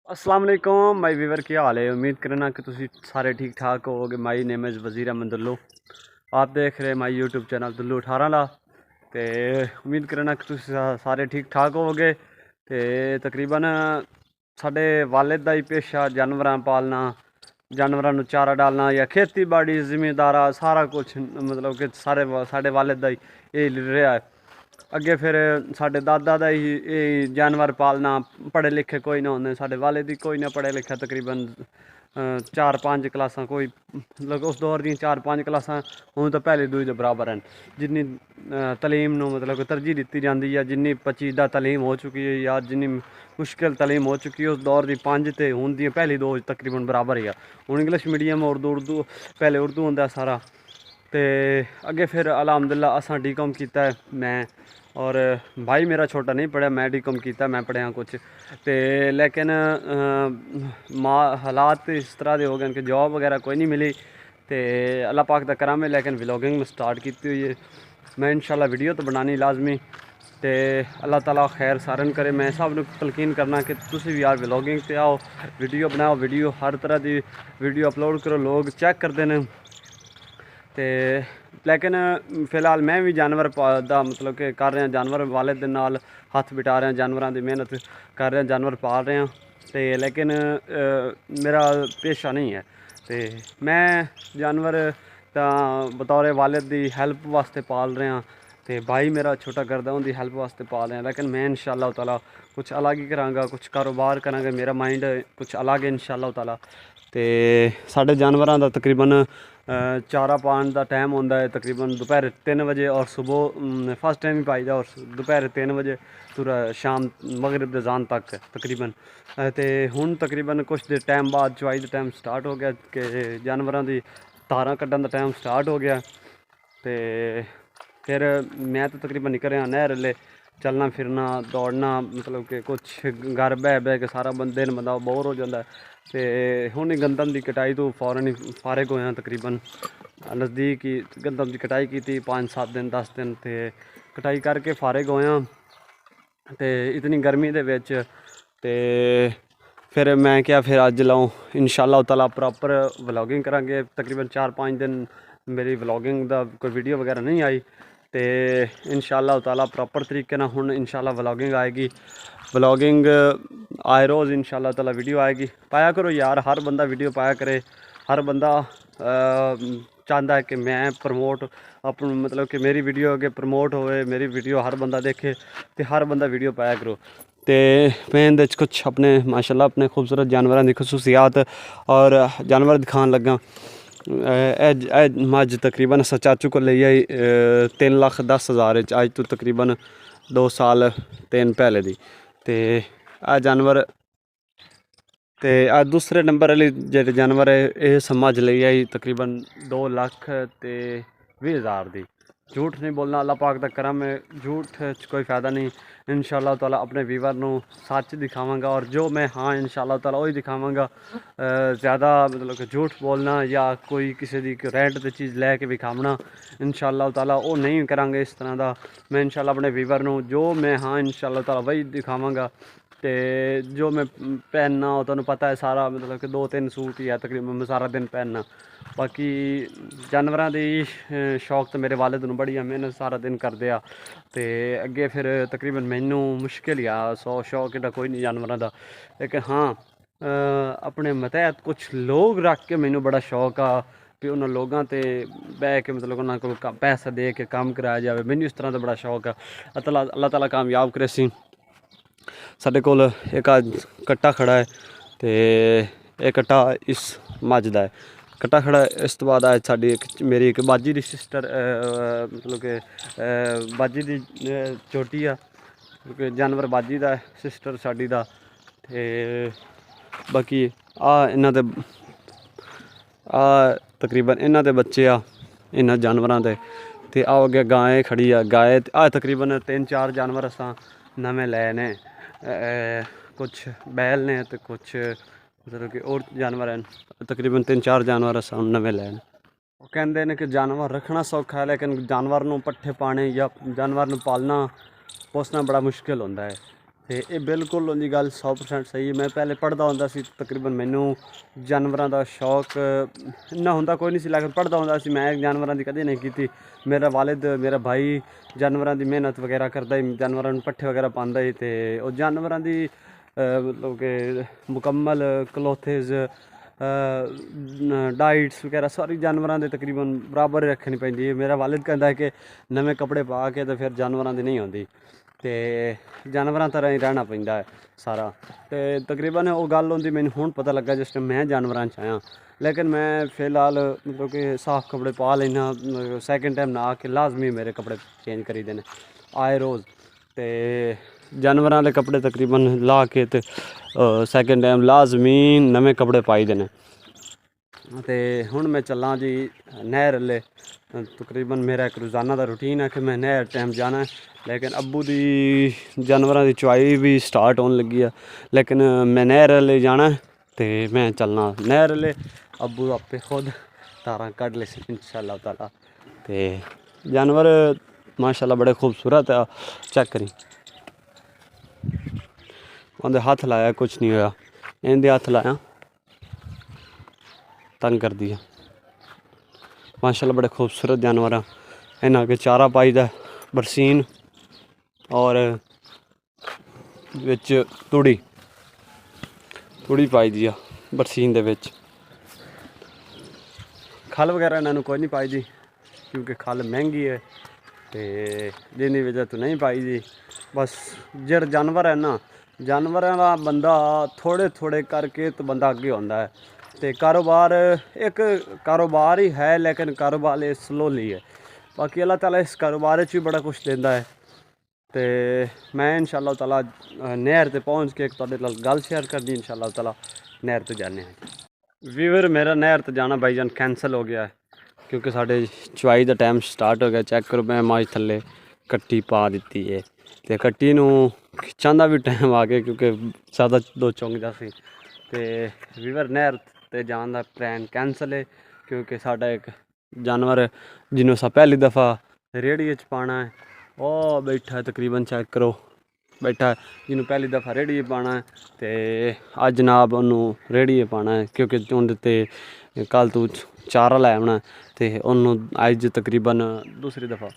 अस्सलाम वालेकुम माई वीवर, क्या हाल है। उम्मीद करना कि तुम सारे ठीक ठाक होगे। माई नेम इज़ वज़ीर अहमद दुल्लू। आप देख रहे माई यूट्यूब चैनल दुल्लू 18 ला। तो उम्मीद करना कि तुम सारे ठीक ठाक होगे। तो तकरीबन साढ़े वालिद का ही पेशा जानवर पालना, जानवरों चारा डालना या खेती बाड़ी जिमीदारा सारा कुछ मतलब कि साढ़े वालिद का ही यही रहा है। अगे फिर साढ़े दादा का ही जानवर पालना, पढ़े लिखे कोई ना होंगे। साढ़े वाले दी कोई ना पढ़े लिखा, तकरीबन 4-5 क्लासा, कोई मतलब उस दौर दी 4-5 क्लासा हूँ तो पहली दूई के बराबर हैं। जिन्नी तलीम नू मतलब तरजीह दी जाती है, जिन्नी पचीदा तलीम हो चुकी है या जिन्नी मुश्किल तलीम हो चुकी है, उस दौर की 5 तो हूँ दी पहली 2 तकरीबन बराबर ही है। हूँ इंग्लिश मीडियम उर्दू पहले उर्दू होंगे सारा। तो अगे फिर अलहमदुलिल्लाह असा डी कॉम किया है मैं, और भाई मेरा छोटा नहीं पढ़ा, मैं डी कॉम किया, मैं पढ़िया कुछ। तो लेकिन हालात इस तरह के हो गए कि जॉब वगैरह कोई नहीं मिली। तो अल्लाह पाक का करम है, लेकिन व्लॉगिंग में स्टार्ट की हुई है। मैं इंशाल्लाह वीडियो तो बनानी लाजमी। तो अल्लाह ताला खैर सारन करे। मैं सब तलकीन करना कि तुम भी यार व्लॉगिंग से आओ, वीडियो बनाओ, वीडियो हर तरह की वीडियो अपलोड करो, लोग चेक करते हैं। तो लेकिन फिलहाल मैं भी जानवर दा मतलब कि कर रहा, जानवर वाले दे नाल हथ बिठा रहा, जानवरों की मेहनत कर रहा, जानवर पाल रहा। तो लेकिन मेरा पेशा नहीं है। तो मैं जानवर बतौर वालिद दी हेल्प वास्ते पाल रहा। तो भाई मेरा छोटा करदा उनकी हेल्प वास्ते पाल रहा। लेकिन मैं इंशाअल्लाह ताला कुछ अलग ही कराँगा, कुछ कारोबार कराँगा। मेरा माइंड कुछ अलग है इंशाअल्लाह ताला। तो साढ़े जानवरों का तकरीबन चारा पान का टाइम होंदा है तकरीबन दोपहर 3 बजे, और सुबह फर्स्ट टाइम ही पाई दा, और दोपहर 3 बजे पूरा शाम मगरिब दे जान तक तकरीबन। तो हुण तकरीबन कुछ देर टाइम बाद चवाई का टाइम स्टार्ट हो गया कि जानवरों की धारा कड्ढन का टाइम स्टार्ट हो गया। तो फिर मैं तो तकरीबन निकल रहा नहर ले, चलना फिरना दौड़ना, मतलब कि कुछ घर बह बह के सारा दिन बंदा बोर हो जाता है। तो हुण गंदम की कटाई तो फौरन ही फारिग होया, तकरीबन नज़दीक ही गंदम की कटाई की थी 5-7 दिन 10 दिन। तो कटाई करके फारिग होया। तो इतनी गर्मी दे विच ते फिर मैं क्या फिर अज लाऊं इंशाअल्लाह ताला प्रॉपर व्लॉगिंग करांगे। तकरीबन 4-5 दिन मेरी व्लॉगिंग दा कोई वीडियो वगैरह नहीं आई। तो इंशाअल्लाह ताला प्रॉपर तरीके ना हुण इंशाअल्लाह व्लॉगिंग आएगी। व्लॉगिंग आए रोज़ इंशाअल्लाह ताला वीडियो आएगी। पाया करो यार, हर बंदा वीडियो पाया करे। हर बंदा चाहता है कि मैं प्रमोट अपन मतलब कि मेरी वीडियो अगे प्रमोट होए, मेरी वीडियो हर बंदा देखे, तो हर बंदा वीडियो पाया करो। तो मैं इंदे कुछ अपने माशाल्लाह अपने खूबसूरत जानवरों की खसूसियात और जानवर दिखान लगा। मझ तकरीबन अस चाचू को ले आई 3,10,000 अज तो तकरीबन 2 साल 3 पहले दी। तो आ जानवर तो दूसरे नंबर वाली जो जानवर है ये समझ ली आई तकरीबन 2,20,000 दी। झूठ नहीं बोलना, अल्लाह पाक का करम है, झूठ कोई फ़ायदा नहीं। इंशाअल्लाह ताला अपने व्यूवर नू सच दिखावांगा, और जो मैं हाँ इंशाअल्लाह ताला वही दिखावांगा। ज़्यादा मतलब कि झूठ बोलना या कोई किसी की रेंट की चीज़ लैके विखावना इंशाअल्लाह ताला वो नहीं करांगे इस तरह का। मैं इंशाअल्लाह अपने व्यूवर नू जो मैं हाँ इंशाअल्लाह ताला वही दिखावांगा। तो जो मैं पहनना हो तुहानू पता है सारा, मतलब कि 2-3 सूट ही है तकरीबन मैं सारा दिन पहनना। बाकी जानवरों की शौक तो मेरे वालिद नू बड़ी है, मेहनत सारा दिन करते आ। तो अगे फिर तकरीबन मैनू मुश्किल ही आ 100 शौक एडा कोई नहीं जानवरों का। लेकिन हाँ अपने मतहत कुछ लोग रख के मैनू बड़ा शौक आ कि उन्होंने लोगों से बह के मतलब उन्होंने को पैसा दे के काम कराया जाए। मैनू इस तरह का बड़ा शौक है। अल्लाह ताला कामयाब करे सी। साढ़े कोल एक कट्टा खड़ा है, तो यह कट्टा इस मझ का है। कट्टा खड़ा है, इस तो बाद साड़ी मेरी एक बाजी की सिस्टर मतलब कि बाजी की चोटी आ, क्योंकि जानवर बाजी का सिस्टर साड़ी का। तो बाकी इन्हों के तकरीबन इन्हों के बच्चे आ इन्होंने जानवरों के। तो आओ अगे गाय खड़ी आ, गाय तकरीबन 3-4 जानवर असा नवे लए ने। कुछ बैल ने तो कुछ मतलब कि और जानवर हैं। तकरीबन 3-4 जानवर अस नवे लए ने। वो कहते हैं कि जानवर रखना सौखा है, लेकिन जानवर नू पट्ठे पाने या जानवर नू पालना पोसना बड़ा मुश्किल होता है। ਤੇ ਇਹ ਬਿਲਕੁਲ ਉਹਦੀ ਗੱਲ 100% ਸਹੀ ਹੈ। ਮੈਂ ਪਹਿਲੇ ਪੜ੍ਹਦਾ ਹੁੰਦਾ ਸੀ, ਤਕਰੀਬਨ ਮੈਨੂੰ ਜਾਨਵਰਾਂ ਦਾ ਸ਼ੌਕ ਇੰਨਾ ਹੁੰਦਾ ਕੋਈ ਨਹੀਂ ਸੀ, ਲੇਕਿਨ ਪੜ੍ਹਦਾ ਹੁੰਦਾ ਸੀ। ਮੈਂ ਜਾਨਵਰਾਂ ਦੀ ਕਦੇ ਨਹੀਂ ਕੀਤੀ। ਮੇਰਾ ਵਾਲਿਦ, ਮੇਰਾ ਭਾਈ ਜਾਨਵਰਾਂ ਦੀ ਮਿਹਨਤ ਵਗੈਰਾ ਕਰਦਾ ਹੀ, ਜਾਨਵਰਾਂ ਨੂੰ ਪੱਠੇ ਵਗੈਰਾ ਪਾਉਂਦਾ ਹੀ, ਤੇ ਉਹ ਜਾਨਵਰਾਂ ਦੀ ਮਤਲਬ ਕਿ ਮੁਕੰਮਲ ਕਲੋਥਿਸ, ਡਾਈਟਸ ਵਗੈਰਾ ਸਾਰੀ ਜਾਨਵਰਾਂ ਦੇ ਤਕਰੀਬਨ ਬਰਾਬਰ ਰੱਖਣੀ ਪੈਂਦੀ ਹੈ। ਮੇਰਾ ਵਾਲਿਦ ਕਹਿੰਦਾ ਹੈ ਕਿ ਨਵੇਂ ਕੱਪੜੇ ਪਾ ਕੇ ਤਾਂ ਫਿਰ ਜਾਨਵਰਾਂ ਦੀ ਨਹੀਂ ਹੁੰਦੀ, ਤੇ ਜਾਨਵਰਾਂ ਤਰ੍ਹਾਂ ਹੀ ਰਹਿਣਾ ਪੈਂਦਾ ਹੈ ਸਾਰਾ। ਤੇ ਤਕਰੀਬਨ ਉਹ ਗੱਲ ਹੁੰਦੀ ਮੈਨੂੰ ਹੁਣ ਪਤਾ ਲੱਗਾ ਜਿਸ ਟਾਈਮ ਮੈਂ ਜਾਨਵਰਾਂ 'ਚ ਆਇਆ। ਲੇਕਿਨ ਮੈਂ ਫਿਲਹਾਲ ਮਤਲਬ ਕਿ ਸਾਫ਼ ਕੱਪੜੇ ਪਾ ਲੈਣਾ, ਸੈਕਿੰਡ ਟਾਈਮ ਨਹਾ ਕੇ ਲਾਜ਼ਮੀ ਮੇਰੇ ਕੱਪੜੇ ਚੇਂਜ ਕਰੀਦੇ ਨੇ ਆਏ ਰੋਜ਼। ਤੇ ਜਾਨਵਰਾਂ ਵਾਲੇ ਕੱਪੜੇ ਤਕਰੀਬਨ ਲਾ ਕੇ ਤੇ ਸੈਕਿੰਡ ਟਾਈਮ ਲਾਜ਼ਮੀ ਨਵੇਂ ਕੱਪੜੇ ਪਾਈਦੇ ਨੇ। ਤੇ ਹੁਣ ਮੈਂ ਚੱਲਾਂ ਜੀ ਨਹਿਰ ਵੱਲੇ। तकरीबन मेरा एक रोज़ाना का रूटीन है कि मैं नहर टाइम जाना है, लेकिन अब्बू दी जानवरों की चुआई भी स्टार्ट होने लगी है। लेकिन मैं नहर ले जाना है तो मैं चलना नहर ले, अब्बू आपे खुद तारा कढ़ ले इंशाअल्लाह ताला। तो जानवर माशाअल्लाह बड़े खूबसूरत है, चेक करी उन्हें हथ लाया कुछ नहीं होया, इन्हें हथ लाया तंग कर दिया। माशाल्लाह बड़े खूबसूरत जानवर हैं। इन्हों के चारा पाईदा बरसीन और विच तुड़ी पाई दी बरसीन दे विच। खल वगैरह इन्हों कोई नहीं पाई दी क्योंकि खल महंगी है, तो जिन्नी वजह तो नहीं पाई दी। बस जड़ जानवर है ना, जानवरों का बंदा थोड़े थोड़े करके तो बंदा अगे आता है। तो कारोबार एक कारोबार ही है, लेकिन कारोबार स्लोली है। बाकी अल्लाह ताला इस कारोबार भी बड़ा कुछ देता है। तो मैं इंशाअल्लाह ताला नहर ते पहुँच के तुहाडे नाल गल शेयर करनी इंशाअल्लाह ताला। नहर ते जाने वीवर मेरा नहर ते जाना भाईजान कैंसल हो गया है क्योंकि साढ़े चुआई का टाइम स्टार्ट हो गया। चेक करो मैं माज थले कट्टी पा दी है, तो कट्टी नूं खिच्चण दा भी टाइम आ गया क्योंकि ज़्यादा दो चुंग जा सी। ते वीवर नहर ते जान दा प्लान कैंसल है क्योंकि साडा एक जानवर जिन्हों असां पहली दफ़ा रेहड़ी च पाना है वह बैठा है, तकरीबन चेक करो बैठा है जिन्हों पहली दफ़ा रेहड़ी पाना है। तो अज जनाब उन्होंने रेहड़ी पाना है क्योंकि उनते कल तू चारा लै आना, तो उन्होंने अज तकरीबन दूसरी दफ़ा